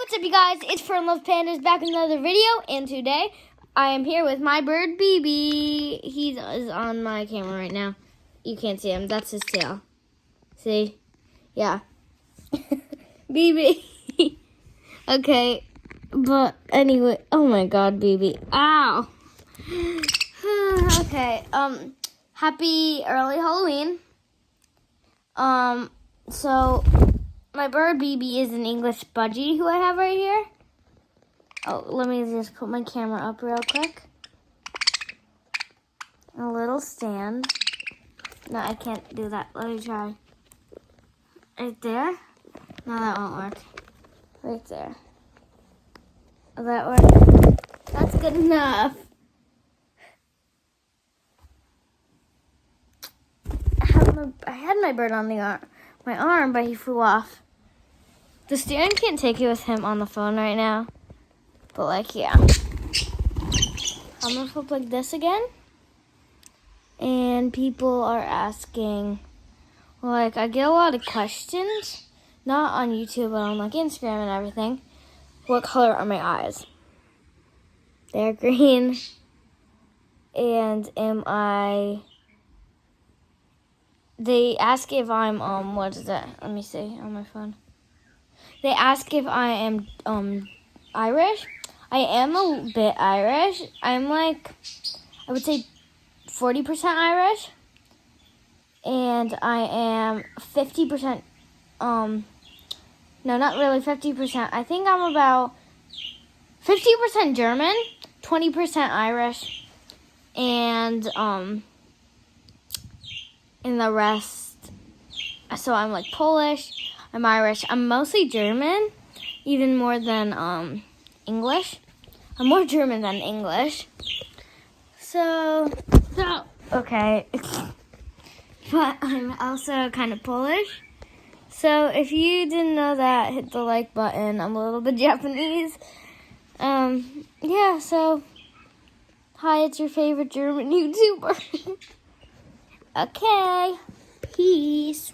What's up, you guys? It's Fern Love Pandas back in another video, and today I am here with my bird, Bebe. He is on my camera right now. You can't see him. That's his tail. See? Yeah. Bebe. Okay. But anyway, oh my God, Bebe. Ow. Okay. Happy early Halloween. So my bird Bebe is an English budgie who I have right here. Oh, let me just put my camera up real quick. A little stand. No, I can't do that. Let me try. Right there. No, that won't work. Right there. Will that work? That's good enough. I had my bird on my arm, but he flew off. The steering can't take it with him on the phone right now. But, like, yeah. I'm going to flip like this again. And people are asking, like, I get a lot of questions. Not on YouTube, but on, like, Instagram and everything. What color are my eyes? They're green. And they ask if I'm, what is that? Let me see on my phone. They ask if I am, Irish. I am a bit Irish. I'm like, I would say 40% Irish. And I am 50%, no, not really 50%. I think I'm about 50% German, 20% Irish, and the rest, so I'm like Polish, I'm Irish, I'm mostly German, even more than English. I'm more German than English. So okay. But I'm also kind of Polish. So if you didn't know that, hit the like button. I'm a little bit Japanese. Yeah, so hi, it's your favorite German YouTuber. Okay. Peace.